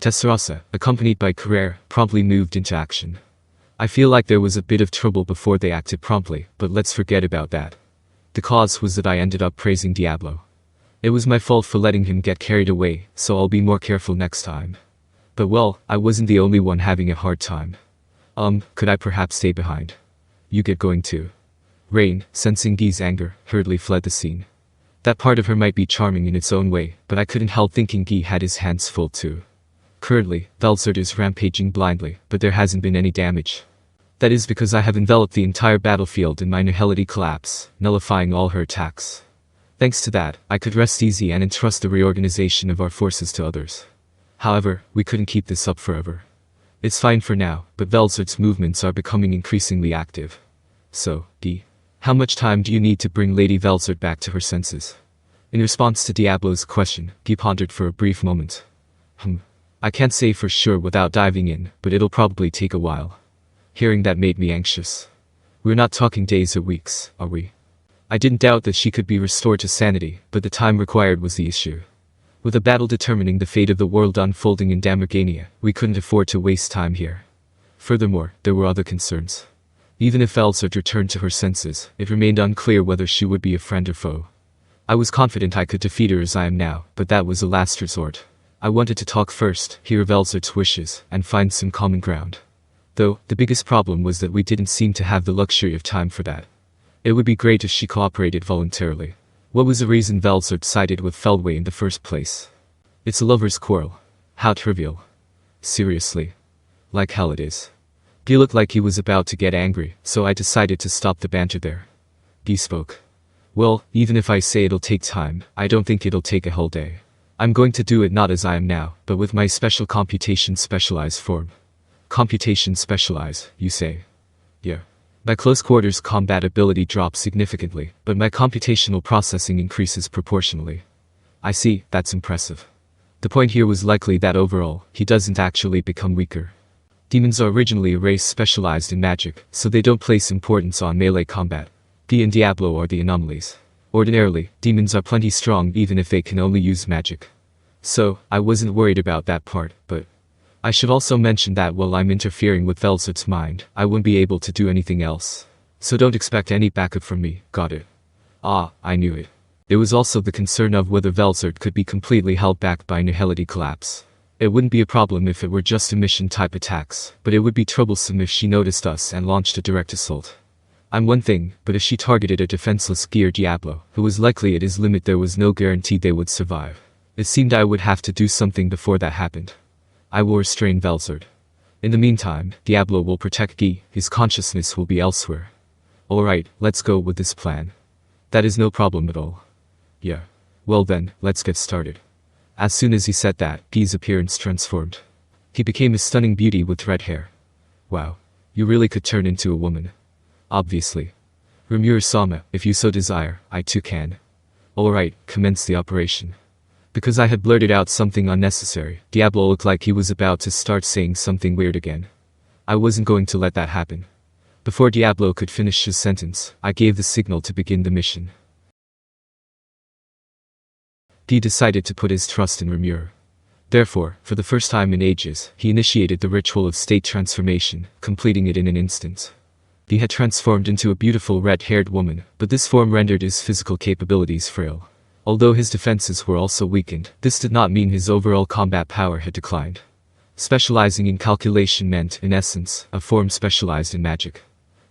Tensura, accompanied by Carrere, promptly moved into action. I feel like there was a bit of trouble before they acted promptly, but let's forget about that. The cause was that I ended up praising Diablo. It was my fault for letting him get carried away, so I'll be more careful next time. But well, I wasn't the only one having a hard time. Could I perhaps stay behind? You get going too. Rain, sensing Guy's anger, hurriedly fled the scene. That part of her might be charming in its own way, but I couldn't help thinking Guy had his hands full too. Currently, Velzard is rampaging blindly, but there hasn't been any damage. That is because I have enveloped the entire battlefield in my Nihility collapse, nullifying all her attacks. Thanks to that, I could rest easy and entrust the reorganization of our forces to others. However, we couldn't keep this up forever. It's fine for now, but Velzard's movements are becoming increasingly active. So, Guy, how much time do you need to bring Lady Velzard back to her senses? In response to Diablo's question, Guy pondered for a brief moment. I can't say for sure without diving in, but it'll probably take a while. Hearing that made me anxious. We're not talking days or weeks, are we? I didn't doubt that she could be restored to sanity, but the time required was the issue. With a battle determining the fate of the world unfolding in Damergania, we couldn't afford to waste time here. Furthermore, there were other concerns. Even if Velzard returned to her senses, it remained unclear whether she would be a friend or foe. I was confident I could defeat her as I am now, but that was a last resort. I wanted to talk first, hear Velzard's wishes, and find some common ground. Though, the biggest problem was that we didn't seem to have the luxury of time for that. It would be great if she cooperated voluntarily. What was the reason Velzard sided with Feldway in the first place? It's a lover's quarrel. How trivial. Seriously. Like hell it is. Guy looked like he was about to get angry, so I decided to stop the banter there. Guy spoke. Well, even if I say it'll take time, I don't think it'll take a whole day. I'm going to do it not as I am now, but with my special computation specialized form. Computation specialize, you say? Yeah. My close quarters combat ability drops significantly, but my computational processing increases proportionally. I see, that's impressive. The point here was likely that overall, he doesn't actually become weaker. Demons are originally a race specialized in magic, so they don't place importance on melee combat. Guy and Diablo are the anomalies. Ordinarily, demons are plenty strong even if they can only use magic. So, I wasn't worried about that part, but I should also mention that while I'm interfering with Velzard's mind, I won't be able to do anything else. So don't expect any backup from me, got it? Ah, I knew it. It was also the concern of whether Velzard could be completely held back by Nihility collapse. It wouldn't be a problem if it were just emission-type attacks, but it would be troublesome if she noticed us and launched a direct assault. I'm one thing, but if she targeted a defenseless Guy or Diablo, who was likely at his limit, there was no guarantee they would survive. It seemed I would have to do something before that happened. I will restrain Velzard. In the meantime, Diablo will protect Guy, his consciousness will be elsewhere. Alright, let's go with this plan. That is no problem at all. Yeah. Well then, let's get started. As soon as he said that, Guy's appearance transformed. He became a stunning beauty with red hair. Wow. You really could turn into a woman. Obviously. Rimuru-sama, if you so desire, I too can. Alright, commence the operation. Because I had blurted out something unnecessary, Diablo looked like he was about to start saying something weird again. I wasn't going to let that happen. Before Diablo could finish his sentence, I gave the signal to begin the mission. Guy decided to put his trust in Rimuru. Therefore, for the first time in ages, he initiated the ritual of state transformation, completing it in an instant. Guy had transformed into a beautiful red-haired woman, but this form rendered his physical capabilities frail. Although his defenses were also weakened, this did not mean his overall combat power had declined. Specializing in calculation meant, in essence, a form specialized in magic.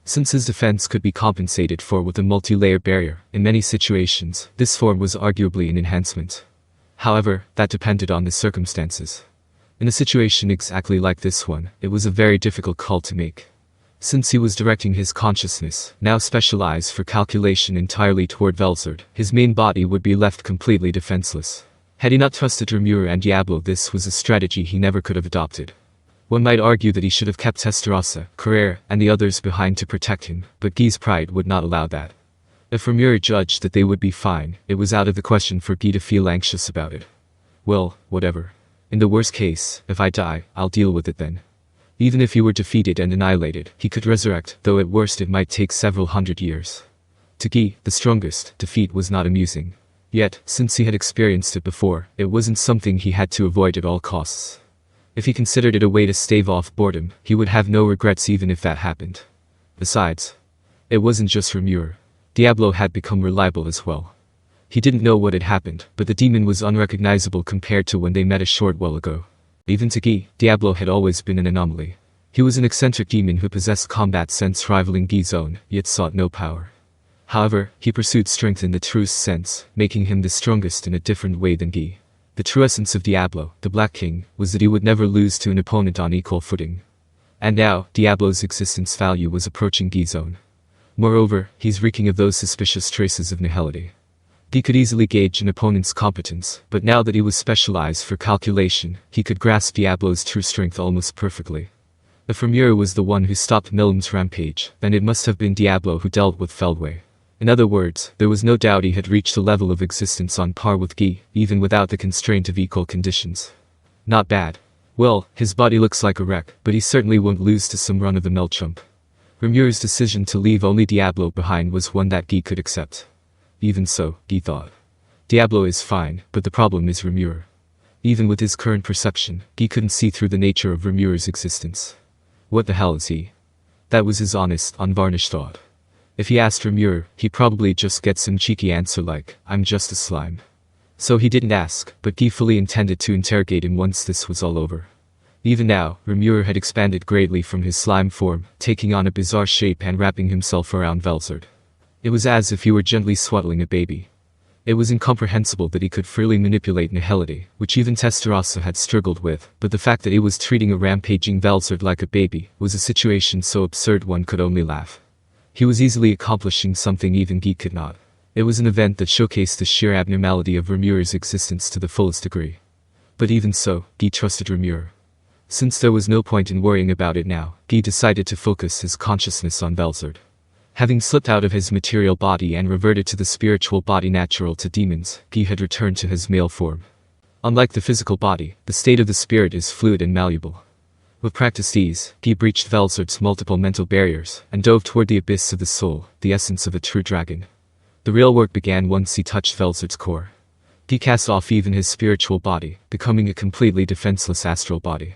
Since his defense could be compensated for with a multi-layer barrier, in many situations, this form was arguably an enhancement. However, that depended on the circumstances. In a situation exactly like this one, it was a very difficult call to make. Since he was directing his consciousness, now specialized for calculation entirely toward Velzard, his main body would be left completely defenseless. Had he not trusted Rimuru and Diablo, this was a strategy he never could have adopted. One might argue that he should have kept Tensura, Carrere, and the others behind to protect him, but Guy's pride would not allow that. If Rimuru judged that they would be fine, it was out of the question for Guy to feel anxious about it. Well, whatever. In the worst case, if I die, I'll deal with it then. Even if he were defeated and annihilated, he could resurrect, though at worst it might take several hundred years. To Guy, the strongest, defeat was not amusing. Yet, since he had experienced it before, it wasn't something he had to avoid at all costs. If he considered it a way to stave off boredom, he would have no regrets even if that happened. Besides, it wasn't just Rimuru. Diablo had become reliable as well. He didn't know what had happened, but the demon was unrecognizable compared to when they met a short while ago. Even to Guy, Diablo had always been an anomaly. He was an eccentric demon who possessed combat sense rivaling Guy's own, yet sought no power. However, he pursued strength in the truest sense, making him the strongest in a different way than Guy. The true essence of Diablo, the Black King, was that he would never lose to an opponent on equal footing. And now, Diablo's existence value was approaching Guy's own. Moreover, he's reeking of those suspicious traces of nihility. He could easily gauge an opponent's competence, but now that he was specialized for calculation, he could grasp Diablo's true strength almost perfectly. If Rimuru was the one who stopped Millam's rampage, then it must have been Diablo who dealt with Feldway. In other words, there was no doubt he had reached a level of existence on par with Guy, even without the constraint of equal conditions. Not bad. Well, his body looks like a wreck, but he certainly won't lose to some run-of-the-mill chump. Rimuru's decision to leave only Diablo behind was one that Guy could accept. Even so, Guy thought. Diablo is fine, but the problem is Rimuru. Even with his current perception, Guy couldn't see through the nature of Rimuru's existence. What the hell is he? That was his honest, unvarnished thought. If he asked Rimuru, he'd probably just get some cheeky answer like, "I'm just a slime." So he didn't ask, but Guy fully intended to interrogate him once this was all over. Even now, Rimuru had expanded greatly from his slime form, taking on a bizarre shape and wrapping himself around Velzard. It was as if he were gently swaddling a baby. It was incomprehensible that he could freely manipulate nihility, which even Tensura had struggled with, but the fact that he was treating a rampaging Velzard like a baby was a situation so absurd one could only laugh. He was easily accomplishing something even Guy could not. It was an event that showcased the sheer abnormality of Rimuru's existence to the fullest degree. But even so, Guy trusted Rimuru. Since there was no point in worrying about it now, Guy decided to focus his consciousness on Velzard. Having slipped out of his material body and reverted to the spiritual body natural to demons, Guy had returned to his male form. Unlike the physical body, the state of the spirit is fluid and malleable. With practiced ease, Guy breached Velzard's multiple mental barriers, and dove toward the abyss of the soul, the essence of a true dragon. The real work began once he touched Velzard's core. Guy cast off even his spiritual body, becoming a completely defenseless astral body.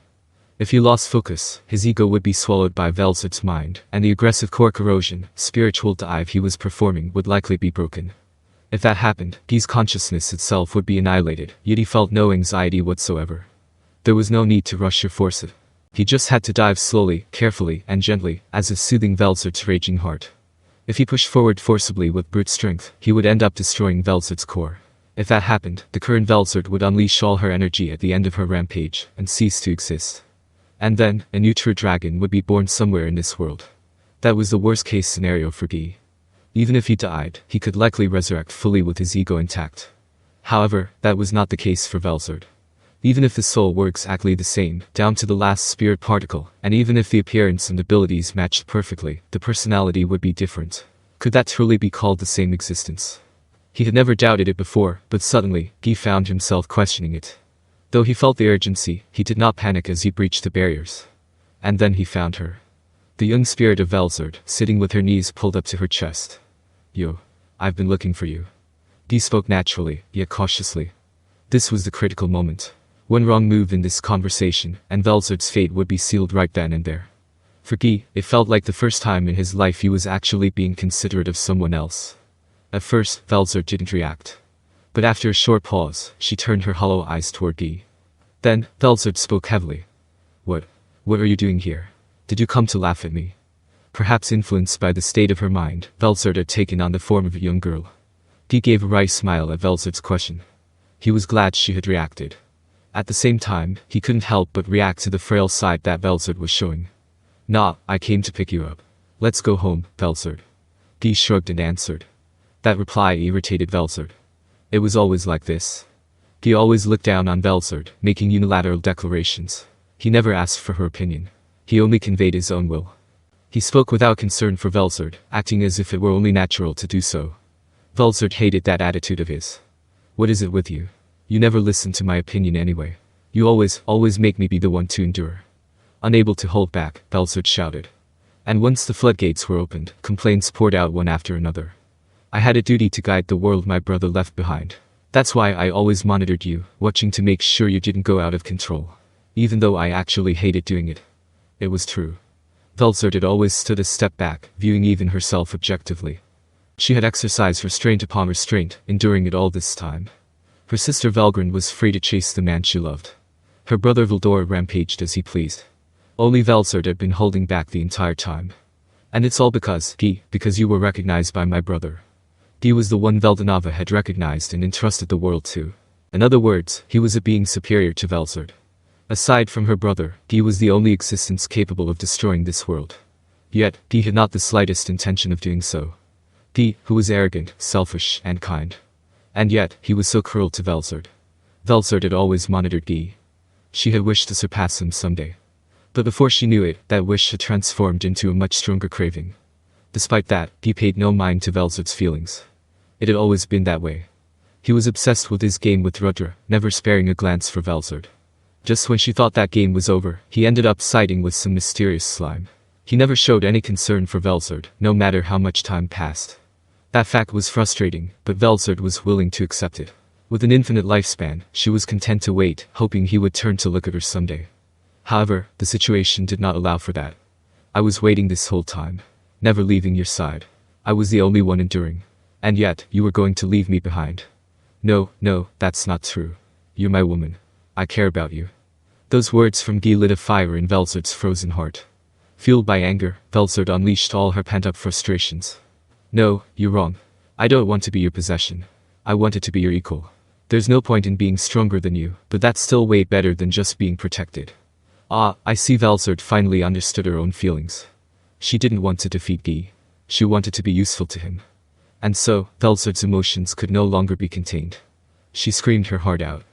If he lost focus, his ego would be swallowed by Velzard's mind, and the aggressive core corrosion, spiritual dive he was performing would likely be broken. If that happened, Guy's consciousness itself would be annihilated, yet he felt no anxiety whatsoever. There was no need to rush or force it. He just had to dive slowly, carefully, and gently, as if soothing Velzard's raging heart. If he pushed forward forcibly with brute strength, he would end up destroying Velzard's core. If that happened, the current Velzard would unleash all her energy at the end of her rampage, and cease to exist. And then, a new true dragon would be born somewhere in this world. That was the worst case scenario for Guy. Even if he died, he could likely resurrect fully with his ego intact. However, that was not the case for Velzard. Even if the soul were exactly the same, down to the last spirit particle, and even if the appearance and abilities matched perfectly, the personality would be different. Could that truly be called the same existence? He had never doubted it before, but suddenly, Guy found himself questioning it. Though he felt the urgency, he did not panic as he breached the barriers. And then he found her. The young spirit of Velzard, sitting with her knees pulled up to her chest. "Yo, I've been looking for you." Guy spoke naturally, yet cautiously. This was the critical moment. One wrong move in this conversation, and Velzard's fate would be sealed right then and there. For Guy, it felt like the first time in his life he was actually being considerate of someone else. At first, Velzard didn't react. But after a short pause, she turned her hollow eyes toward Guy. Then, Velzard spoke heavily. What are you doing here? Did you come to laugh at me?" Perhaps influenced by the state of her mind, Velzard had taken on the form of a young girl. Guy gave a wry smile at Velzard's question. He was glad she had reacted. At the same time, he couldn't help but react to the frail side that Velzard was showing. "Nah, I came to pick you up. Let's go home, Velzard." Guy shrugged and answered. That reply irritated Velzard. It was always like this. Guy always looked down on Velzard, making unilateral declarations. He never asked for her opinion. He only conveyed his own will. He spoke without concern for Velzard, acting as if it were only natural to do so. Velzard hated that attitude of his. "What is it with you? You never listen to my opinion anyway. You always make me be the one to endure." Unable to hold back, Velzard shouted. And once the floodgates were opened, complaints poured out one after another. "I had a duty to guide the world my brother left behind. That's why I always monitored you, watching to make sure you didn't go out of control. even though I actually hated doing it. It was true. Velzard had always stood a step back, viewing even herself objectively. She had exercised restraint upon restraint, enduring it all this time. Her sister Velgrin was free to chase the man she loved. Her brother Valdor rampaged as he pleased. Only Velzard had been holding back the entire time. And it's all because you were recognized by my brother. He was the one Veldanava had recognized and entrusted the world to. In other words, he was a being superior to Velzard. Aside from her brother, he was the only existence capable of destroying this world. Yet, he had not the slightest intention of doing so. He, who was arrogant, selfish, and kind. And yet, he was so cruel to Velzard. Velzard had always monitored Guy. She had wished to surpass him someday. But before she knew it, that wish had transformed into a much stronger craving. Despite that, he paid no mind to Velzard's feelings. It had always been that way. He was obsessed with his game with Rudra, never sparing a glance for Velzard. Just when she thought that game was over, he ended up siding with some mysterious slime. He never showed any concern for Velzard, no matter how much time passed. That fact was frustrating, but Velzard was willing to accept it. With an infinite lifespan, she was content to wait, hoping he would turn to look at her someday. However, the situation did not allow for that. I was waiting this whole time, never leaving your side. I was the only one enduring. And yet, you were going to leave me behind. No, that's not true. You're my woman. I care about you. Those words from Guy lit a fire in Velzard's frozen heart. Fueled by anger, Velzard unleashed all her pent-up frustrations. No, you're wrong. I don't want to be your possession. I wanted to be your equal. There's no point in being stronger than you, but that's still way better than just being protected. I see. Velzard finally understood her own feelings. She didn't want to defeat Guy. She wanted to be useful to him. And so, Velzard's emotions could no longer be contained. She screamed her heart out.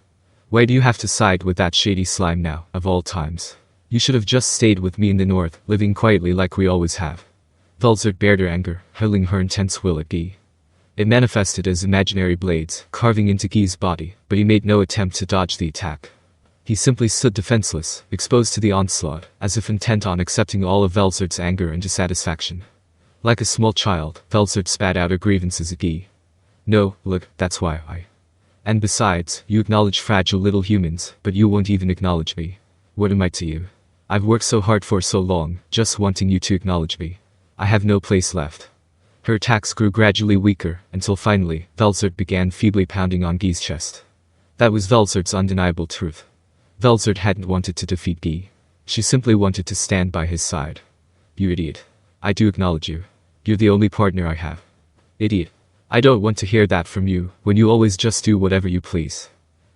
Why do you have to side with that shady slime now, of all times? You should have just stayed with me in the north, living quietly like we always have. Velzard bared her anger, hurling her intense will at Guy. It manifested as imaginary blades, carving into Guy's body, but he made no attempt to dodge the attack. He simply stood defenseless, exposed to the onslaught, as if intent on accepting all of Velzard's anger and dissatisfaction. Like a small child, Velzard spat out her grievances at Guy. No, look, that's why I... And besides, you acknowledge fragile little humans, but you won't even acknowledge me. What am I to you? I've worked so hard for so long, just wanting you to acknowledge me. I have no place left. Her attacks grew gradually weaker, until finally, Velzard began feebly pounding on Guy's chest. That was Velzard's undeniable truth. Velzard hadn't wanted to defeat Guy. She simply wanted to stand by his side. You idiot. I do acknowledge you. You're the only partner I have. Idiot. I don't want to hear that from you, when you always just do whatever you please.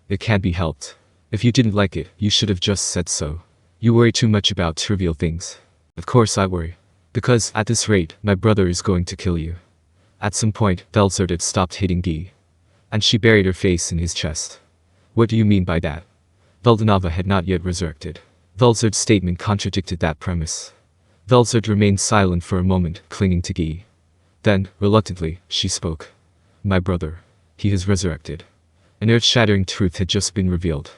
It can't be helped. If you didn't like it, you should have just said so. You worry too much about trivial things. Of course I worry. Because, at this rate, my brother is going to kill you. At some point, Velzard had stopped hitting Guy. And she buried her face in his chest. What do you mean by that? Veldanava had not yet resurrected. Velzard's statement contradicted that premise. Velzard remained silent for a moment, clinging to Guy. Then, reluctantly, she spoke. My brother. He has resurrected. An earth-shattering truth had just been revealed.